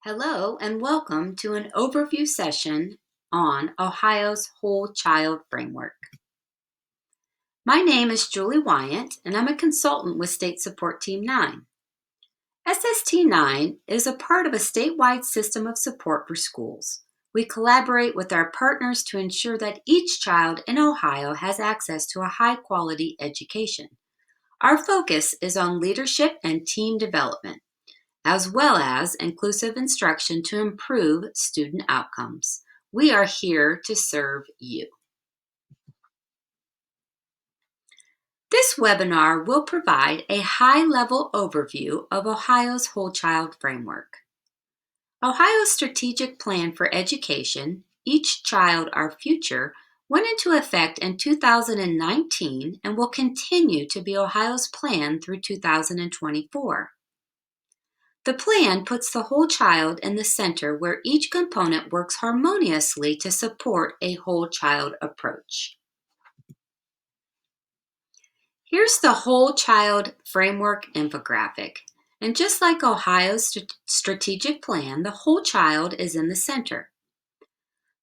Hello and welcome to an overview session on Ohio's Whole Child Framework. My name is Julie Wyant and I'm a consultant with State Support Team 9. SST 9 is a part of a statewide system of support for schools. We collaborate with our partners to ensure that each child in Ohio has access to a high-quality education. Our focus is on leadership and team development, as well as inclusive instruction to improve student outcomes. We are here to serve you. This webinar will provide a high-level overview of Ohio's Whole Child Framework. Ohio's Strategic Plan for Education, Each Child Our Future, went into effect in 2019 and will continue to be Ohio's plan through 2024. The plan puts the whole child in the center where each component works harmoniously to support a whole child approach. Here's the Whole Child Framework infographic. And just like Ohio's strategic plan, the whole child is in the center.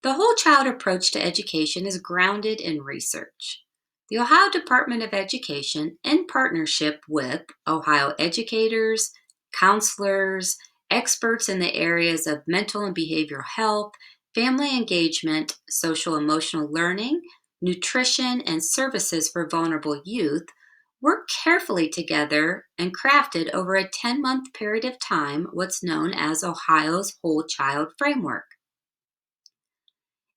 The whole child approach to education is grounded in research. The Ohio Department of Education, in partnership with Ohio educators, counselors, experts in the areas of mental and behavioral health, family engagement, social emotional learning, nutrition, and services for vulnerable youth, worked carefully together and crafted over a 10-month period of time what's known as Ohio's Whole Child Framework.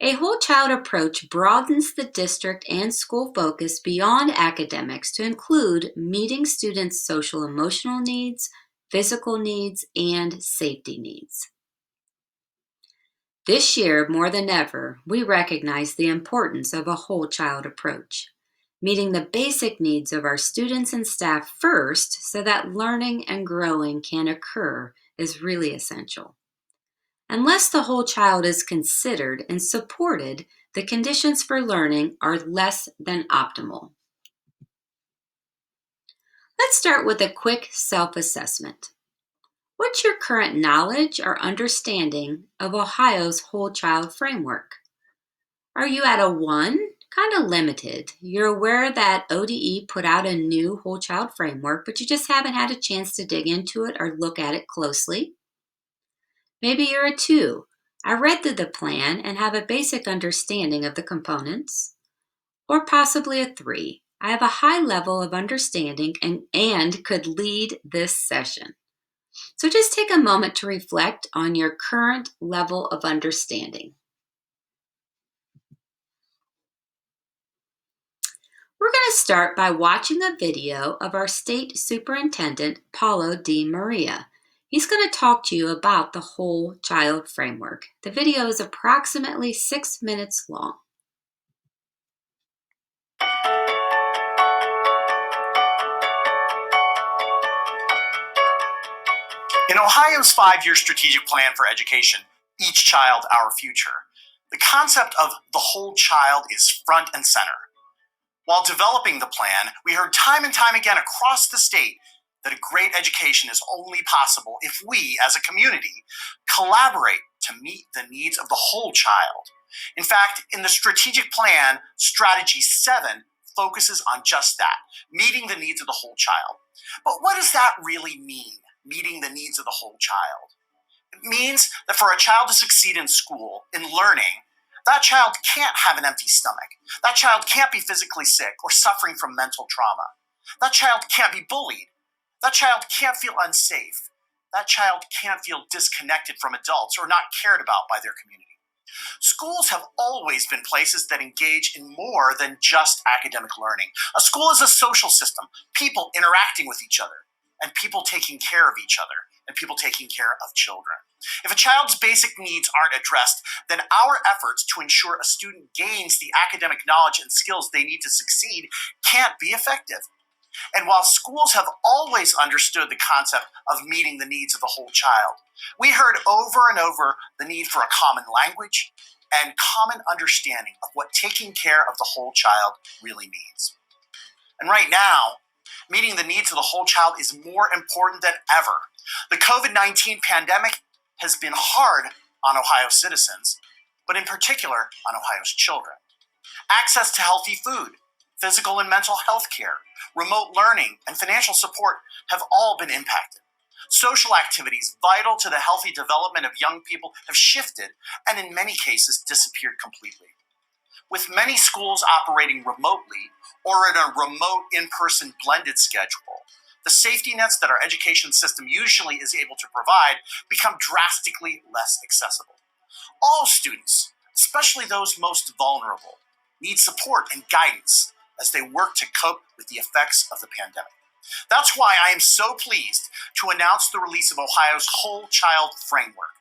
A whole child approach broadens the district and school focus beyond academics to include meeting students' social emotional needs, physical needs, and safety needs. This year, more than ever, we recognize the importance of a whole child approach. Meeting the basic needs of our students and staff first so that learning and growing can occur is really essential. Unless the whole child is considered and supported, the conditions for learning are less than optimal. Let's start with a quick self-assessment. What's your current knowledge or understanding of Ohio's Whole Child Framework? Are you at a 1? Kind of limited. You're aware that ODE put out a new Whole Child Framework, but you just haven't had a chance to dig into it or look at it closely. Maybe you're a 2. I read through the plan and have a basic understanding of the components. Or possibly a 3. I have a high level of understanding and could lead this session. So just take a moment to reflect on your current level of understanding. We're going to start by watching a video of our State Superintendent, Paulo Di Maria. He's going to talk to you about the Whole Child Framework. The video is approximately 6 minutes long. In Ohio's 5-year strategic plan for education, Each Child Our Future, the concept of the whole child is front and center. While developing the plan, we heard time and time again across the state that a great education is only possible if we, as a community, collaborate to meet the needs of the whole child. In fact, in the strategic plan, Strategy 7 focuses on just that, meeting the needs of the whole child. But what does that really mean, meeting the needs of the whole child? It means that for a child to succeed in school, in learning, that child can't have an empty stomach. That child can't be physically sick or suffering from mental trauma. That child can't be bullied. That child can't feel unsafe. That child can't feel disconnected from adults or not cared about by their community. Schools have always been places that engage in more than just academic learning. A school is a social system, people interacting with each other, and people taking care of each other, and people taking care of children. If a child's basic needs aren't addressed, then our efforts to ensure a student gains the academic knowledge and skills they need to succeed can't be effective. And while schools have always understood the concept of meeting the needs of the whole child, we heard over and over the need for a common language and common understanding of what taking care of the whole child really means. And right now, meeting the needs of the whole child is more important than ever. The COVID-19 pandemic has been hard on Ohio citizens, but in particular on Ohio's children. Access to healthy food, physical and mental health care, remote learning, and financial support have all been impacted. Social activities vital to the healthy development of young people have shifted and in many cases disappeared completely. With many schools operating remotely or in a remote in-person blended schedule, the safety nets that our education system usually is able to provide become drastically less accessible. All students, especially those most vulnerable, need support and guidance as they work to cope with the effects of the pandemic. That's why I am so pleased to announce the release of Ohio's Whole Child Framework,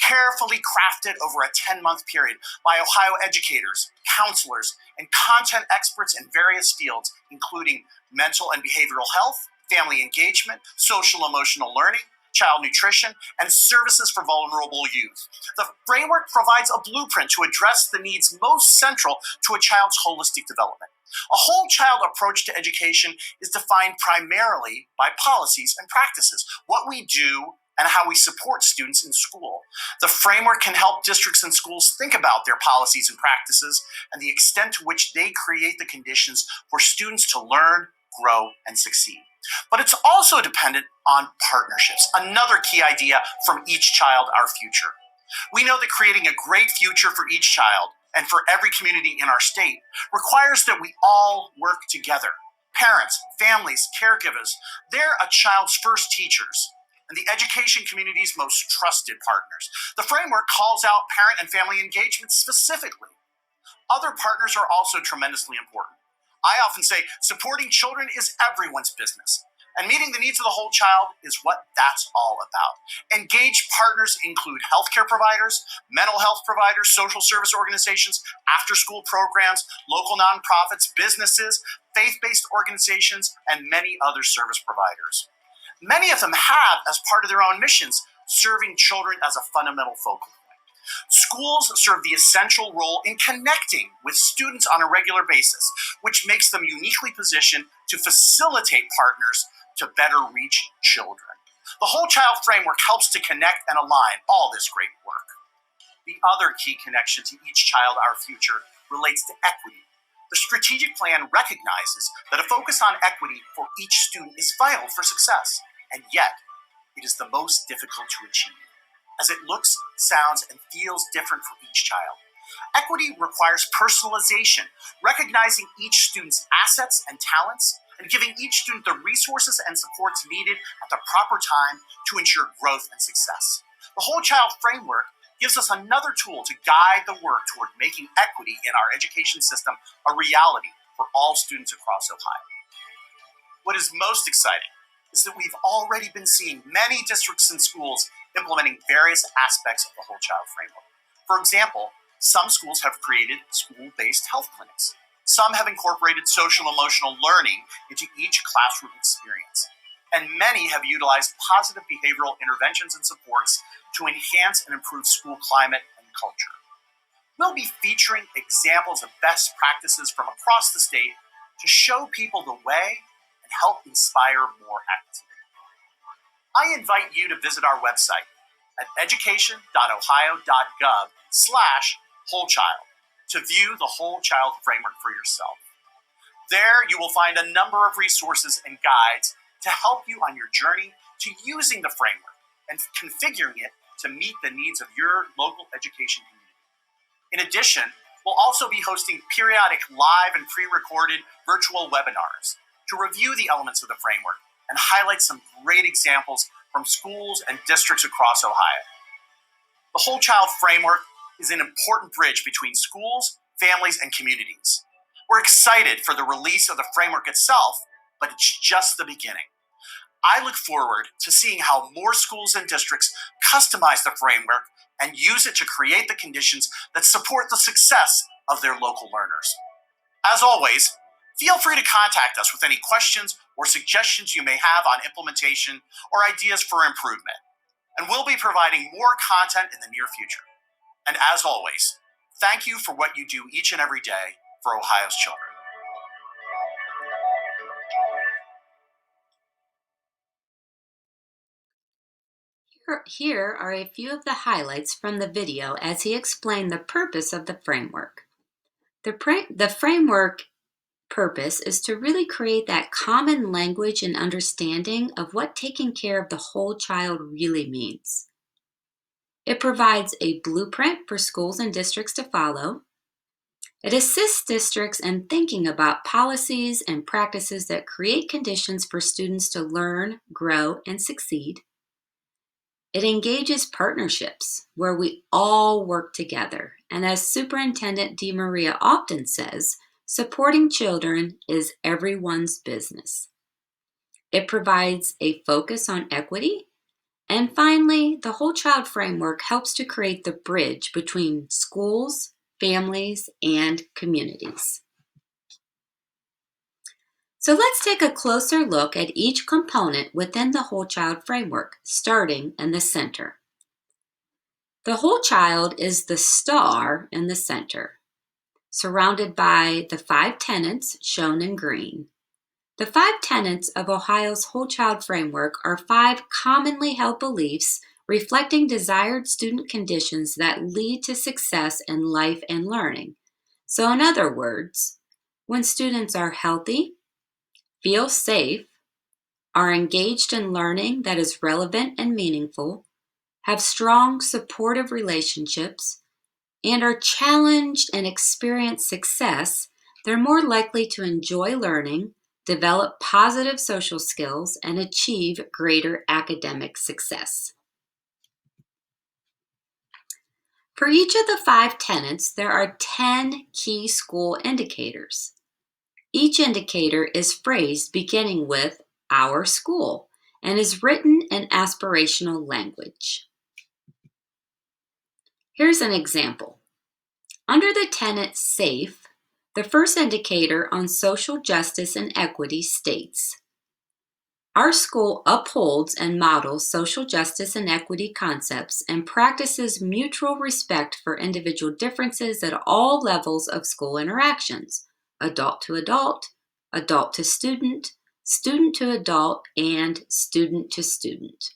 carefully crafted over a 10-month period by Ohio educators, counselors, and content experts in various fields, including mental and behavioral health, family engagement, social emotional learning, child nutrition, and services for vulnerable youth. The framework provides a blueprint to address the needs most central to a child's holistic development. A whole child approach to education is defined primarily by policies and practices, what we do and how we support students in school. The framework can help districts and schools think about their policies and practices and the extent to which they create the conditions for students to learn, grow, and succeed. But it's also dependent on partnerships, another key idea from Each Child, Our Future. We know that creating a great future for each child and for every community in our state requires that we all work together. Parents, families, caregivers, they're a child's first teachers and the education community's most trusted partners. The framework calls out parent and family engagement specifically. Other partners are also tremendously important. I often say supporting children is everyone's business, and meeting the needs of the whole child is what that's all about. Engaged partners include healthcare providers, mental health providers, social service organizations, after-school programs, local nonprofits, businesses, faith-based organizations, and many other service providers. Many of them have, as part of their own missions, serving children as a fundamental focal point. Schools serve the essential role in connecting with students on a regular basis, which makes them uniquely positioned to facilitate partners to better reach children. The Whole Child Framework helps to connect and align all this great work. The other key connection to Each Child, Our Future relates to equity. The strategic plan recognizes that a focus on equity for each student is vital for success, and yet it is the most difficult to achieve, as it looks, sounds, and feels different for each child. Equity requires personalization, recognizing each student's assets and talents, and giving each student the resources and supports needed at the proper time to ensure growth and success. The Whole Child Framework gives us another tool to guide the work toward making equity in our education system a reality for all students across Ohio. What is most exciting is that we've already been seeing many districts and schools implementing various aspects of the Whole Child Framework. For example, some schools have created school-based health clinics. Some have incorporated social emotional learning into each classroom experience. And many have utilized positive behavioral interventions and supports to enhance and improve school climate and culture. We'll be featuring examples of best practices from across the state to show people the way and help inspire more activity. I invite you to visit our website at education.ohio.gov/wholechild to view the Whole Child Framework for yourself. There you will find a number of resources and guides to help you on your journey to using the framework and configuring it to meet the needs of your local education community. In addition, we'll also be hosting periodic live and pre-recorded virtual webinars to review the elements of the framework and highlight some great examples from schools and districts across Ohio. The Whole Child Framework is an important bridge between schools, families, and communities. We're excited for the release of the framework itself, but it's just the beginning. I look forward to seeing how more schools and districts customize the framework and use it to create the conditions that support the success of their local learners. As always, feel free to contact us with any questions or suggestions you may have on implementation or ideas for improvement, and we'll be providing more content in the near future. And as always, thank you for what you do each and every day for Ohio's children. Here are a few of the highlights from the video as he explained the purpose of the framework. The framework purpose is to really create that common language and understanding of what taking care of the whole child really means. It provides a blueprint for schools and districts to follow. It assists districts in thinking about policies and practices that create conditions for students to learn, grow, and succeed. It engages partnerships where we all work together. And as Superintendent DeMaria often says, supporting children is everyone's business. It provides a focus on equity. And finally, the Whole Child Framework helps to create the bridge between schools, families, and communities. So let's take a closer look at each component within the Whole Child Framework, starting in the center. The whole child is the star in the center, surrounded by the 5 tenets shown in green. The 5 tenets of Ohio's Whole Child Framework are 5 commonly held beliefs reflecting desired student conditions that lead to success in life and learning. So in other words, when students are healthy, feel safe, are engaged in learning that is relevant and meaningful, have strong supportive relationships, and are challenged and experience success, they're more likely to enjoy learning, develop positive social skills, and achieve greater academic success. For each of the 5 tenets, there are 10 key school indicators. Each indicator is phrased beginning with "our school" and is written in aspirational language. Here's an example. Under the tenet SAFE, the first indicator on social justice and equity states, "Our school upholds and models social justice and equity concepts and practices mutual respect for individual differences at all levels of school interactions, adult to adult, adult to student, student to adult, and student to student."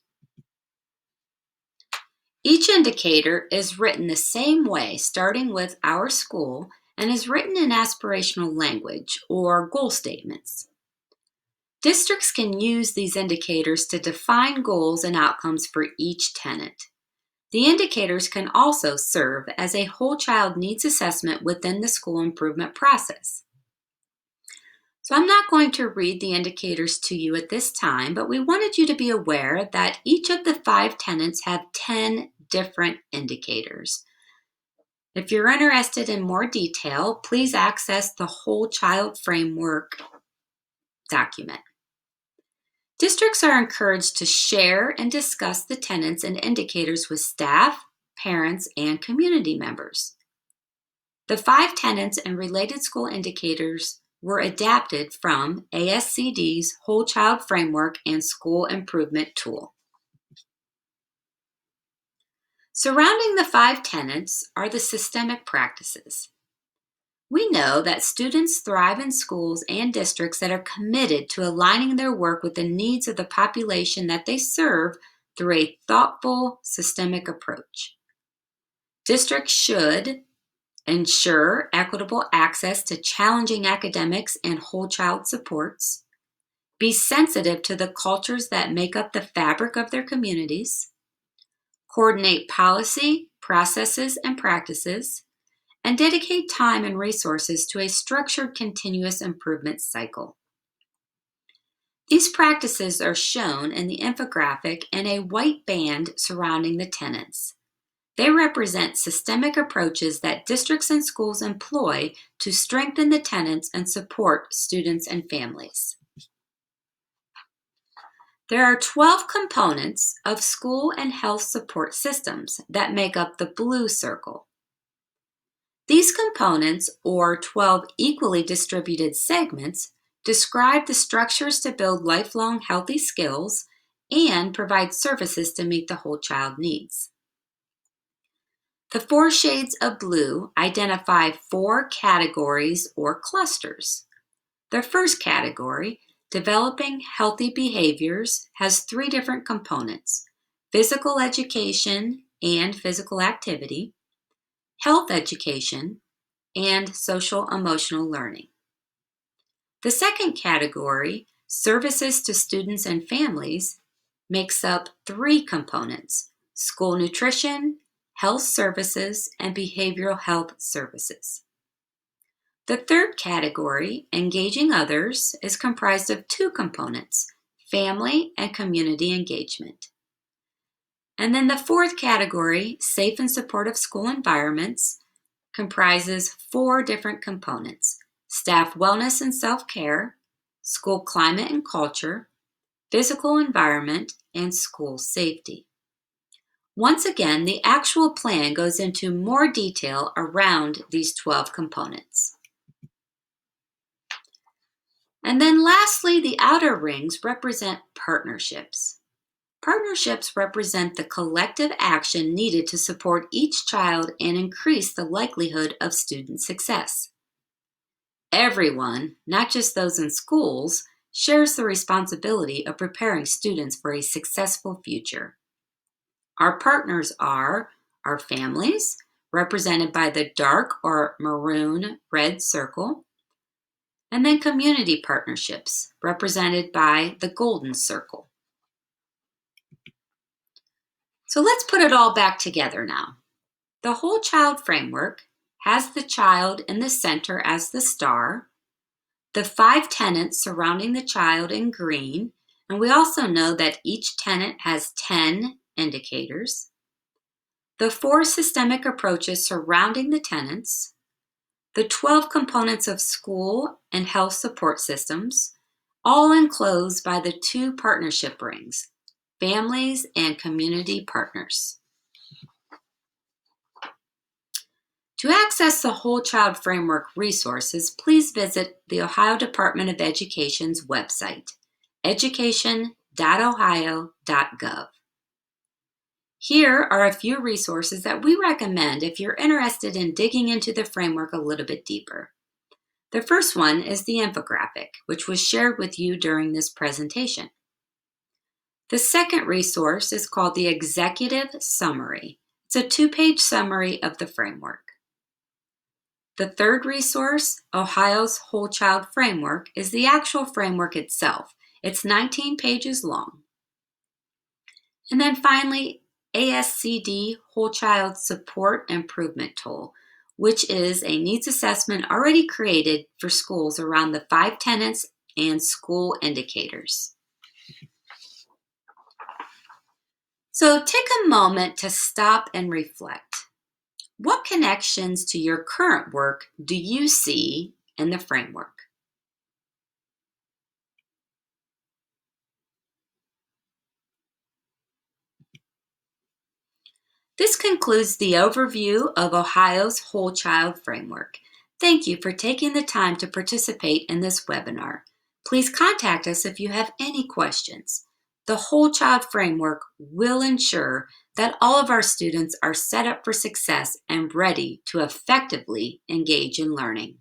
Each indicator is written the same way, starting with "our school," and is written in aspirational language or goal statements. Districts can use these indicators to define goals and outcomes for each tenet. The indicators can also serve as a whole child needs assessment within the school improvement process. So I'm not going to read the indicators to you at this time, but we wanted you to be aware that each of the 5 tenets have 10 different indicators. If you're interested in more detail, please access the Whole Child Framework document. Districts are encouraged to share and discuss the tenets and indicators with staff, parents, and community members. The 5 tenets and related school indicators were adapted from ASCD's Whole Child Framework and School Improvement Tool. Surrounding the 5 tenets are the systemic practices. We know that students thrive in schools and districts that are committed to aligning their work with the needs of the population that they serve through a thoughtful, systemic approach. Districts should ensure equitable access to challenging academics and whole child supports, be sensitive to the cultures that make up the fabric of their communities, coordinate policy, processes, and practices, and dedicate time and resources to a structured continuous improvement cycle. These practices are shown in the infographic in a white band surrounding the tenets. They represent systemic approaches that districts and schools employ to strengthen the tenets and support students and families. There are 12 components of school and health support systems that make up the blue circle. These components, or 12 equally distributed segments, describe the structures to build lifelong healthy skills and provide services to meet the whole child needs. The 4 shades of blue identify 4 categories or clusters. The first category, developing healthy behaviors, has 3 different components: physical education and physical activity, health education, and social emotional learning. The second category, services to students and families, makes up 3 components: school nutrition, health services, and behavioral health services. The third category, engaging others, is comprised of 2 components: family and community engagement. And then the fourth category, safe and supportive school environments, comprises 4 different components: staff wellness and self-care, school climate and culture, physical environment, and school safety. Once again, the actual plan goes into more detail around these 12 components. And then lastly, the outer rings represent partnerships. Partnerships represent the collective action needed to support each child and increase the likelihood of student success. Everyone, not just those in schools, shares the responsibility of preparing students for a successful future. Our partners are our families, represented by the dark or maroon red circle, and then community partnerships, represented by the golden circle. So let's put it all back together now. The whole child framework has the child in the center as the star, the 5 tenets surrounding the child in green, and we also know that each tenet has 10 indicators, the 4 systemic approaches surrounding the tenets, the 12 components of school and health support systems, all enclosed by the 2 partnership rings, families and community partners. To access the Whole Child Framework resources, please visit the Ohio Department of Education's website, education.ohio.gov. Here are a few resources that we recommend if you're interested in digging into the framework a little bit deeper. The first one is the infographic, which was shared with you during this presentation. The second resource is called the Executive Summary. It's a 2-page summary of the framework. The third resource, Ohio's Whole Child Framework, is the actual framework itself. It's 19 pages long. And then finally, ASCD Whole Child Support Improvement Tool, which is a needs assessment already created for schools around the 5 tenets and school indicators. So take a moment to stop and reflect. What connections to your current work do you see in the framework? This concludes the overview of Ohio's Whole Child Framework. Thank you for taking the time to participate in this webinar. Please contact us if you have any questions. The Whole Child Framework will ensure that all of our students are set up for success and ready to effectively engage in learning.